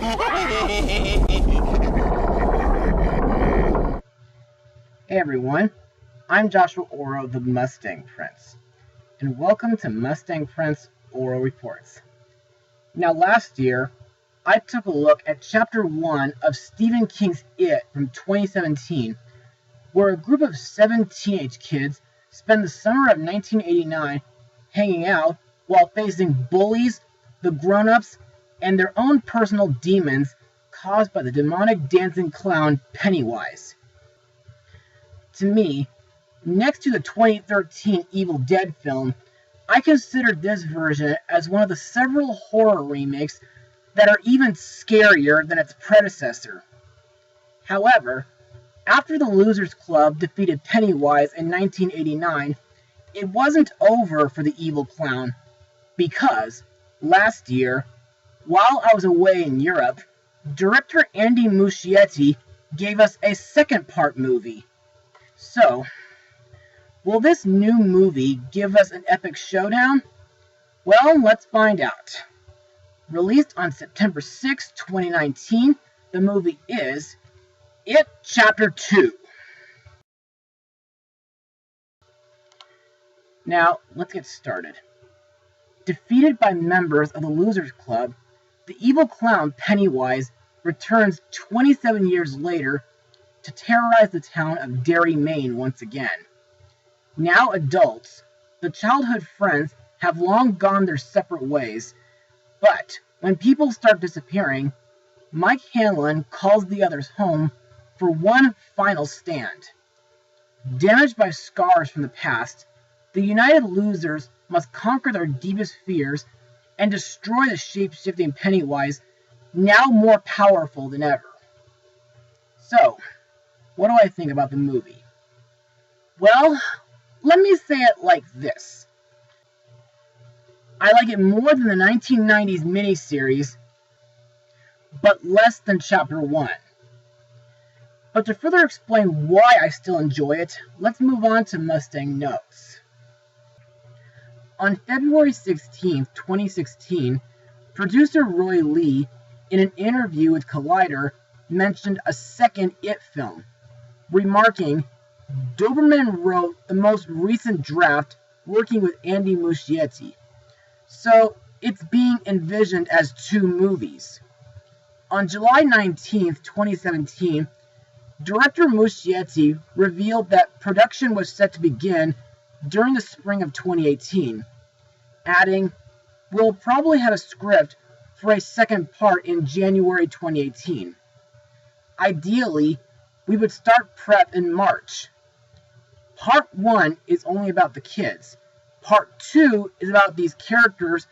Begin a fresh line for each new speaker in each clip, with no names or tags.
Hey everyone, I'm Joshua Orro, the Mustang Prince, and welcome to Mustang Prince Orro Reports. Now last year, I took a look at Chapter 1 of Stephen King's It from 2017, where a group of 7 teenage kids spend the summer of 1989 hanging out while facing bullies, the grown-ups, and their own personal demons caused by the demonic dancing clown Pennywise. To me, next to the 2013 Evil Dead film, I consider this version as one of the several horror remakes that are even scarier than its predecessor. However, after the Losers Club defeated Pennywise in 1989, it wasn't over for the evil clown, because last year, while I was away in Europe, director Andy Muschietti gave us a second-part movie. So, will this new movie give us an epic showdown? Well, let's find out. Released on September 6, 2019, the movie is It Chapter 2. Now, let's get started. Defeated by members of the Losers Club, the evil clown Pennywise returns 27 years later to terrorize the town of Derry, Maine once again. Now adults, the childhood friends have long gone their separate ways, but when people start disappearing, Mike Hanlon calls the others home for one final stand. Damaged by scars from the past, the united losers must conquer their deepest fears and destroy the shape-shifting Pennywise, now more powerful than ever. So, what do I think about the movie? Well, let me say it like this. I like it more than the 1990s miniseries, but less than Chapter 1. But to further explain why I still enjoy it, let's move on to Mustang Notes. On February 16, 2016, producer Roy Lee, in an interview with Collider, mentioned a second It film, remarking, "Doberman wrote the most recent draft working with Andy Muschietti, so it's being envisioned as 2 movies." On July 19, 2017, director Muschietti revealed that production was set to begin during the spring of 2018, adding, "We'll probably have a script for a second part in January 2018. Ideally, we would start prep in March. Part 1 is only about the kids. Part 2 is about these characters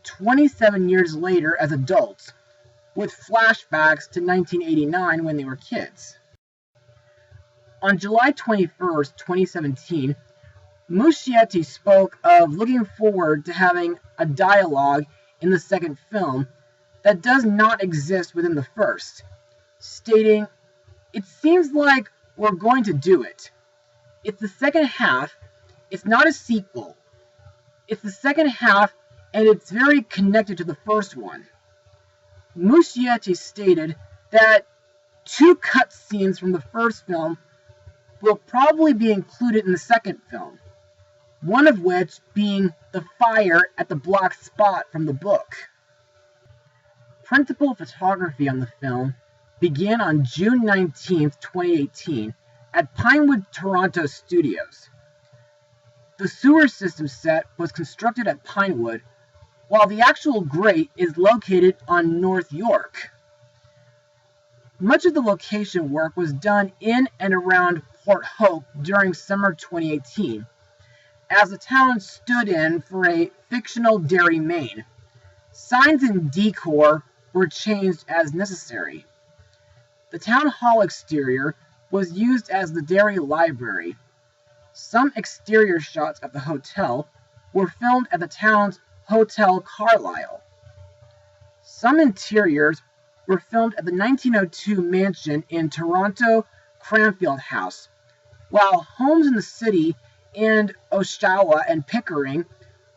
27 years later as adults, with flashbacks to 1989 when they were kids." On July 21, 2017, Muschietti spoke of looking forward to having a dialogue in the second film that does not exist within the first, stating, "It seems like we're going to do it. It's the second half, it's not a sequel. It's the second half, and it's very connected to the first one." Muschietti stated that 2 cutscenes from the first film will probably be included in the second film, one of which being the fire at the black spot from the book. Principal photography on the film began on June 19, 2018, at Pinewood Toronto Studios. The sewer system set was constructed at Pinewood, while the actual grate is located on North York. Much of the location work was done in and around Port Hope during summer 2018, as the town stood in for a fictional Derry, Maine. Signs and decor were changed as necessary. The town hall exterior was used as the Derry Library. Some exterior shots of the hotel were filmed at the town's Hotel Carlisle. Some interiors were filmed at the 1902 mansion in Toronto Cranfield House, while homes in the city and Oshawa and Pickering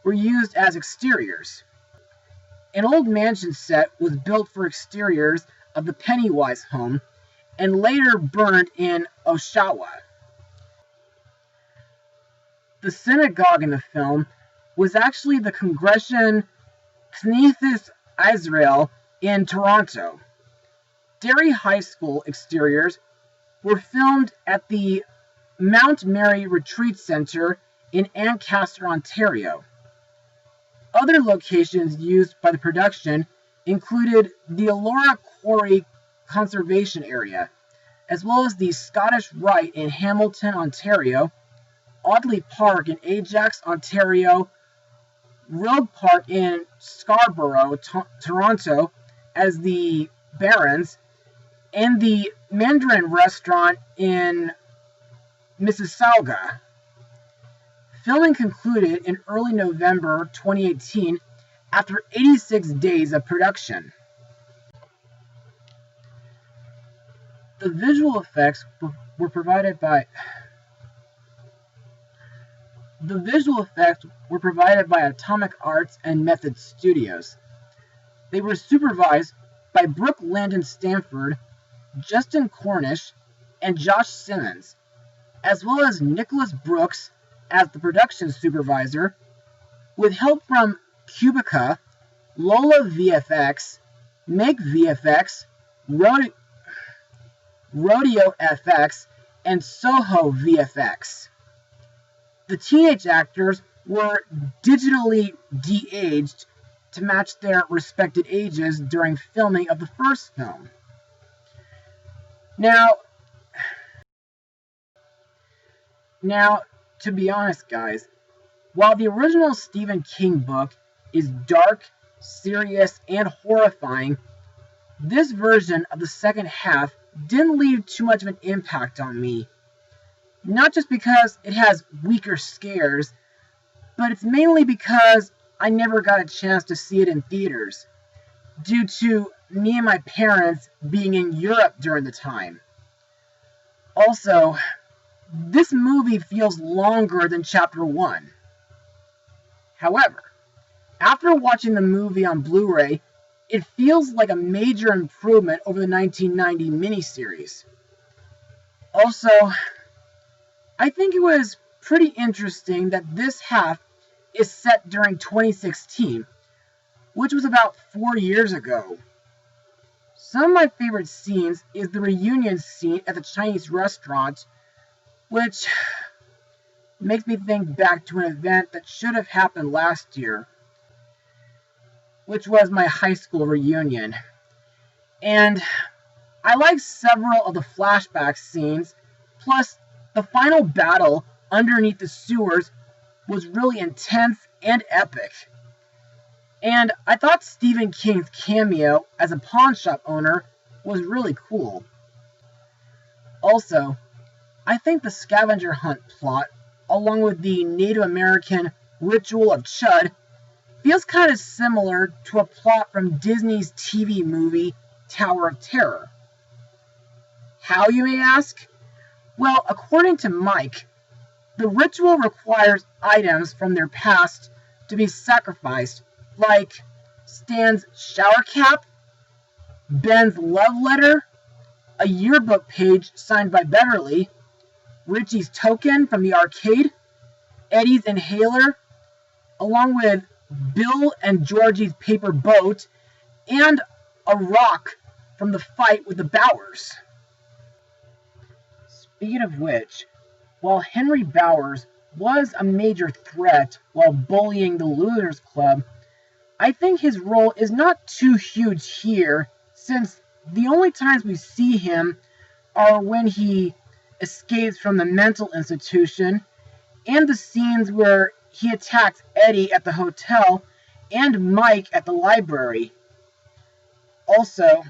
were used as exteriors. An old mansion set was built for exteriors of the Pennywise home and later burned in Oshawa. The synagogue in the film was actually the Congregation Knesset Israel in Toronto. Derry High School exteriors were filmed at the Mount Mary Retreat Center in Ancaster, Ontario. Other locations used by the production included the Elora Quarry Conservation Area, as well as the Scottish Rite in Hamilton, Ontario, Audley Park in Ajax, Ontario, Rogue Park in Scarborough, Toronto, as the Barons, and the Mandarin Restaurant in Mississauga. Filming concluded in early November 2018 after 86 days of production. The visual effects were provided by Atomic Arts and Method Studios. They were supervised by Brooke Landon Stanford, Justin Cornish, and Josh Simmons, as well as Nicholas Brooks as the production supervisor, with help from Cubica, Lola VFX, Meg VFX, Rodeo FX, and Soho VFX. The teenage actors were digitally de-aged to match their respected ages during filming of the first film. Now, to be honest, guys, while the original Stephen King book is dark, serious, and horrifying, this version of the second half didn't leave too much of an impact on me. Not just because it has weaker scares, but it's mainly because I never got a chance to see it in theaters, due to me and my parents being in Europe during the time. Also, this movie feels longer than Chapter 1. However, after watching the movie on Blu-ray, it feels like a major improvement over the 1990 miniseries. Also, I think it was pretty interesting that this half is set during 2016, which was about 4 years ago. Some of my favorite scenes is the reunion scene at the Chinese restaurant, which makes me think back to an event that should have happened last year, which was my high school reunion. And I like several of the flashback scenes, plus the final battle underneath the sewers was really intense and epic. And I thought Stephen King's cameo as a pawn shop owner was really cool. Also, I think the scavenger hunt plot, along with the Native American ritual of Chud, feels kind of similar to a plot from Disney's TV movie Tower of Terror. How, you may ask? Well, according to Mike, the ritual requires items from their past to be sacrificed, like Stan's shower cap, Ben's love letter, a yearbook page signed by Beverly, Richie's token from the arcade, Eddie's inhaler, along with Bill and Georgie's paper boat, and a rock from the fight with the Bowers. Speaking of which, while Henry Bowers was a major threat while bullying the Losers Club, I think his role is not too huge here, since the only times we see him are when he escapes from the mental institution, and the scenes where he attacks Eddie at the hotel and Mike at the library. Also,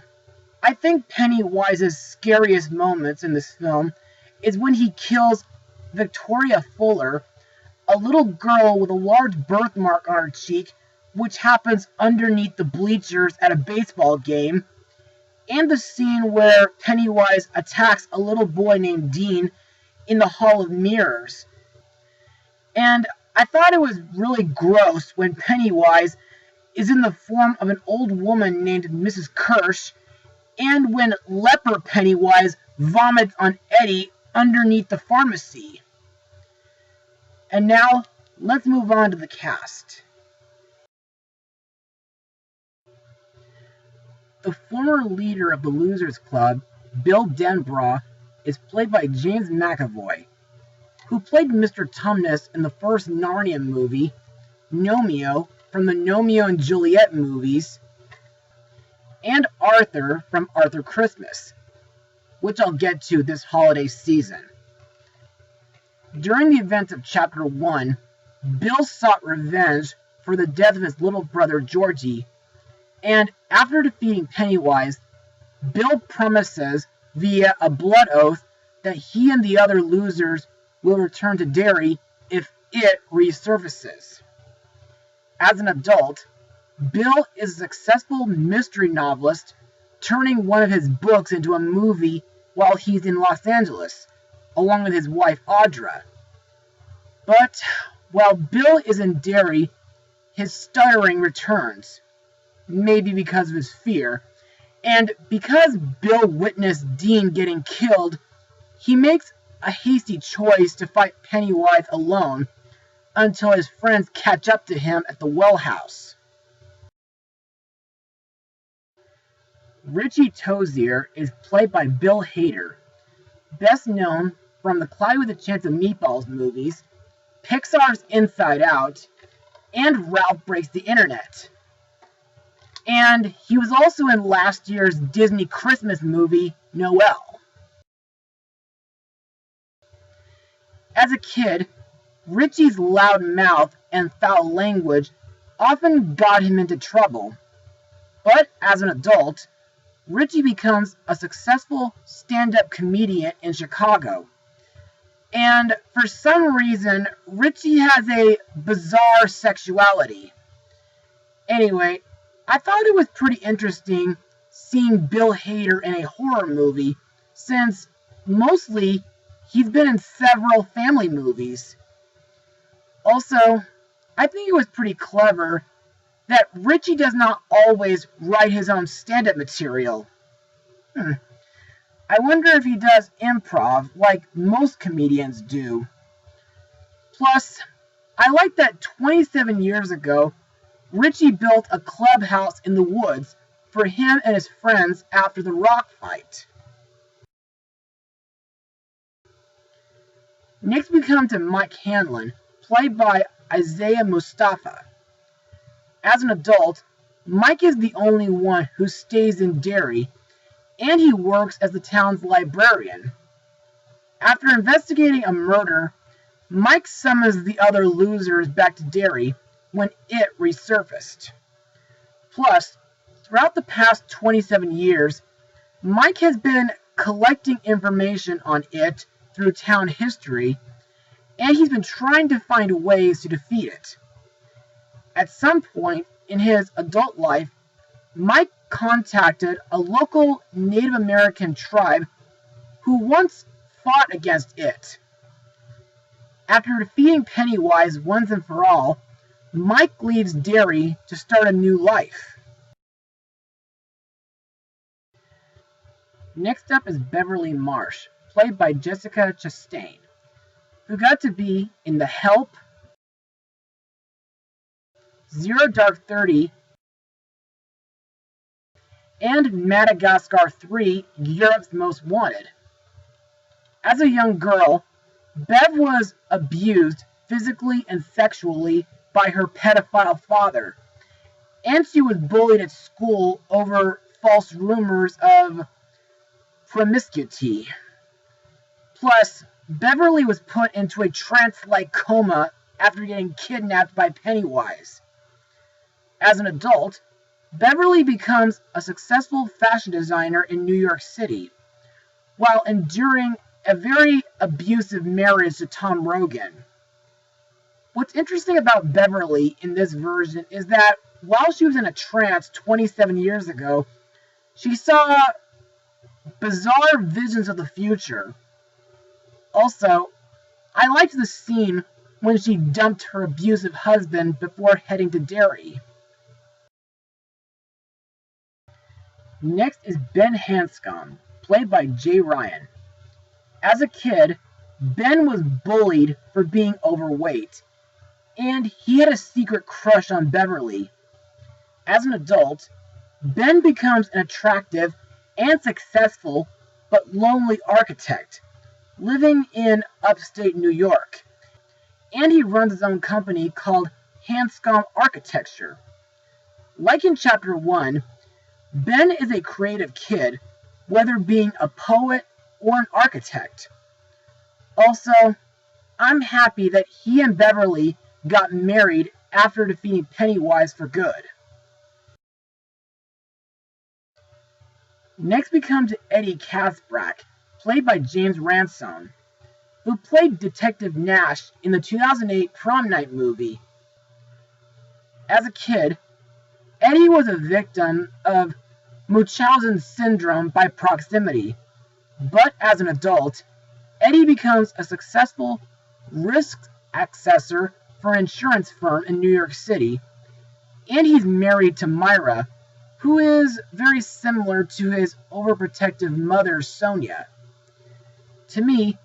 I think Pennywise's scariest moments in this film is when he kills Victoria Fuller, a little girl with a large birthmark on her cheek, which happens underneath the bleachers at a baseball game, and the scene where Pennywise attacks a little boy named Dean in the Hall of Mirrors. And I thought it was really gross when Pennywise is in the form of an old woman named Mrs. Kirsch, and when leper Pennywise vomits on Eddie underneath the pharmacy. And now, let's move on to the cast. The former leader of the Losers Club, Bill Denbrough, is played by James McAvoy, who played Mr. Tumnus in the first Narnia movie, Gnomeo from the Gnomeo and Juliet movies, and Arthur from Arthur Christmas, which I'll get to this holiday season. During the events of Chapter 1, Bill sought revenge for the death of his little brother Georgie, and after defeating Pennywise, Bill promises via a blood oath that he and the other losers will return to Derry if it resurfaces. As an adult, Bill is a successful mystery novelist, turning one of his books into a movie while he's in Los Angeles, along with his wife Audra. But while Bill is in Derry, his stuttering returns, maybe because of his fear, and because Bill witnessed Dean getting killed, he makes a hasty choice to fight Pennywise alone until his friends catch up to him at the well house. Richie Tozier is played by Bill Hader, best known from the Cloudy with a Chance of Meatballs movies, Pixar's Inside Out, and Ralph Breaks the Internet. And he was also in last year's Disney Christmas movie, Noelle. As a kid, Richie's loud mouth and foul language often got him into trouble. But as an adult, Richie becomes a successful stand-up comedian in Chicago. And for some reason, Richie has a bizarre sexuality. Anyway, I thought it was pretty interesting seeing Bill Hader in a horror movie, since mostly he's been in several family movies. Also, I think it was pretty clever that Richie does not always write his own stand-up material. I wonder if he does improv like most comedians do. Plus, I like that 27 years ago, Richie built a clubhouse in the woods for him and his friends after the rock fight. Next we come to Mike Hanlon, played by Isaiah Mustafa. As an adult, Mike is the only one who stays in Derry, and he works as the town's librarian. After investigating a murder, Mike summons the other losers back to Derry when it resurfaced. Plus, throughout the past 27 years, Mike has been collecting information on it through town history, and he's been trying to find ways to defeat it. At some point in his adult life, Mike contacted a local Native American tribe who once fought against it. After defeating Pennywise once and for all, Mike leaves Derry to start a new life. Next up is Beverly Marsh, played by Jessica Chastain, who got to be in The Help, Zero Dark 30, and Madagascar 3, Europe's Most Wanted. As a young girl, Bev was abused physically and sexually by her pedophile father, and she was bullied at school over false rumors of promiscuity. Plus, Beverly was put into a trance-like coma after getting kidnapped by Pennywise. As an adult, Beverly becomes a successful fashion designer in New York City, while enduring a very abusive marriage to Tom Rogan. What's interesting about Beverly in this version is that while she was in a trance 27 years ago, she saw bizarre visions of the future. Also, I liked the scene when she dumped her abusive husband before heading to Derry. Next is Ben Hanscom, played by Jay Ryan. As a kid, Ben was bullied for being overweight, and he had a secret crush on Beverly. As an adult, Ben becomes an attractive and successful but lonely architect, living in upstate New York, and he runs his own company called Hanscom Architecture. Like in Chapter 1, Ben is a creative kid, whether being a poet or an architect. Also, I'm happy that he and Beverly got married after defeating Pennywise for good. Next we come to Eddie Casbrack, played by James Ransone, who played Detective Nash in the 2008 Prom Night movie. As a kid, Eddie was a victim of Munchausen syndrome by proximity, but as an adult, Eddie becomes a successful risk assessor for an insurance firm in New York City, and he's married to Myra, who is very similar to his overprotective mother, Sonia. To me,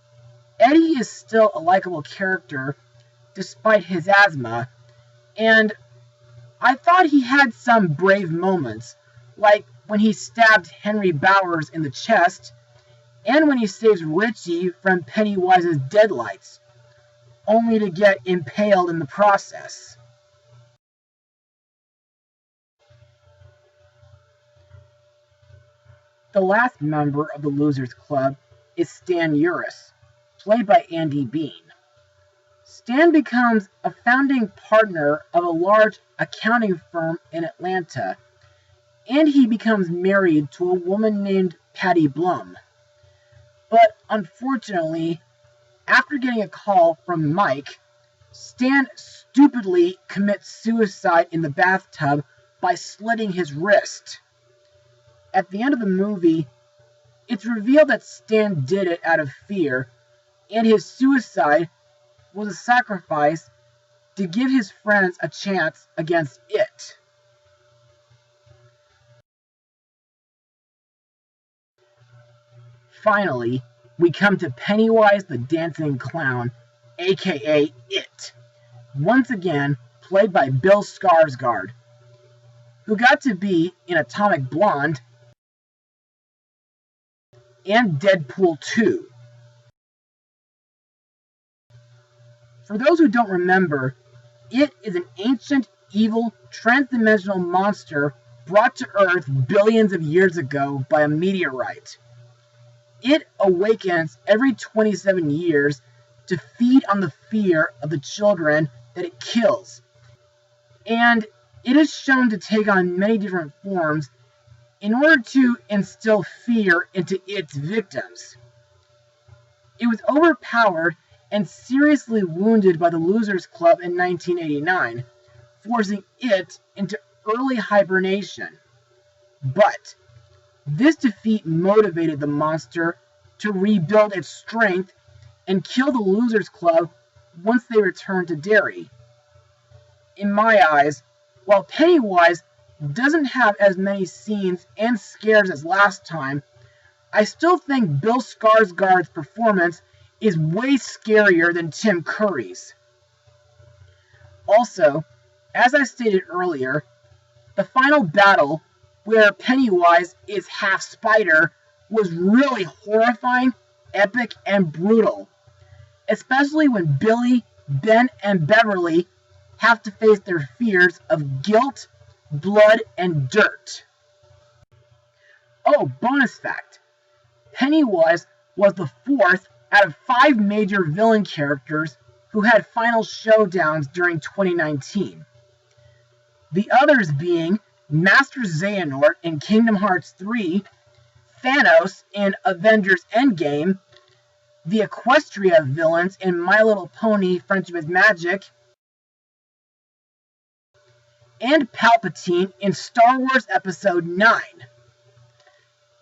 Eddie is still a likable character despite his asthma, and I thought he had some brave moments, like when he stabbed Henry Bowers in the chest, and when he saves Richie from Pennywise's deadlights, only to get impaled in the process. The last member of the Losers Club is Stan Uris, played by Andy Bean. Stan becomes a founding partner of a large accounting firm in Atlanta, and he becomes married to a woman named Patty Blum. But unfortunately, after getting a call from Mike, Stan stupidly commits suicide in the bathtub by slitting his wrist. At the end of the movie, it's revealed that Stan did it out of fear, and his suicide was a sacrifice to give his friends a chance against it. Finally, we come to Pennywise the Dancing Clown, aka It, once again played by Bill Skarsgård, who got to be in Atomic Blonde and Deadpool 2. For those who don't remember, It is an ancient, evil, transdimensional monster brought to Earth billions of years ago by a meteorite. It awakens every 27 years to feed on the fear of the children that it kills. And it is shown to take on many different forms in order to instill fear into its victims. It was overpowered and seriously wounded by the Losers Club in 1989, forcing it into early hibernation. But this defeat motivated the monster to rebuild its strength and kill the Losers Club once they returned to Derry. In my eyes, while Pennywise doesn't have as many scenes and scares as last time, I still think Bill Skarsgård's performance is way scarier than Tim Curry's. Also, as I stated earlier, the final battle, where Pennywise is half spider, was really horrifying, epic, and brutal. Especially when Billy, Ben, and Beverly have to face their fears of guilt, blood, and dirt. Oh, bonus fact. Pennywise was the fourth out of 5 major villain characters who had final showdowns during 2019. The others being Master Xehanort in Kingdom Hearts 3, Thanos in Avengers Endgame, the Equestria villains in My Little Pony Friendship is Magic, and Palpatine in Star Wars Episode 9.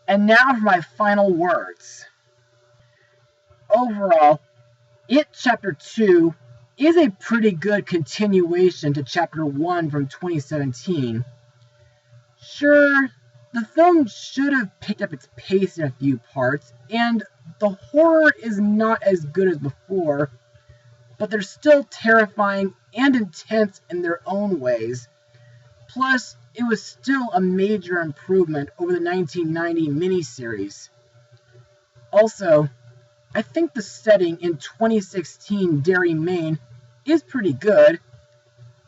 And now for my final words. Overall, It Chapter 2 is a pretty good continuation to Chapter 1 from 2017. Sure, The film should have picked up its pace in a few parts, and the horror is not as good as before, but they're still terrifying and intense in their own ways. Plus, it was still a major improvement over the 1990 miniseries. Also, I think the setting in 2016 Derry, Maine is pretty good.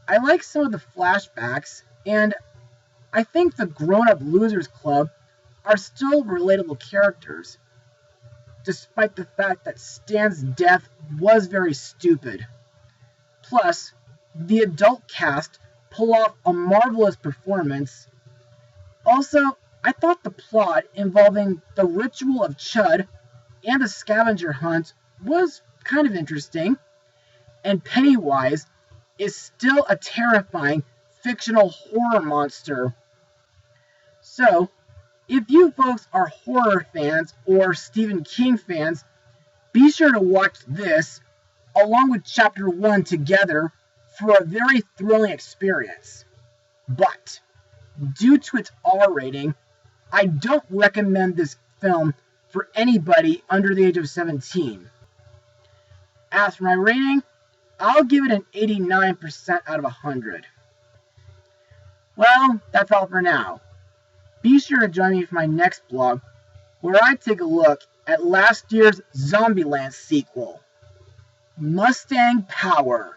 I like some of the flashbacks, and I think the grown-up Losers Club are still relatable characters, despite the fact that Stan's death was very stupid. Plus, the adult cast pull off a marvelous performance. Also, I thought the plot involving the ritual of Chud and the scavenger hunt was kind of interesting, and Pennywise is still a terrifying fictional horror monster. So, if you folks are horror fans or Stephen King fans, be sure to watch this along with Chapter 1 together for a very thrilling experience. But, due to its R rating, I don't recommend this film for anybody under the age of 17. As for my rating, I'll give it an 89% out of 100. Well, that's all for now. Be sure to join me for my next blog, where I take a look at last year's Zombieland sequel, Mustang Power.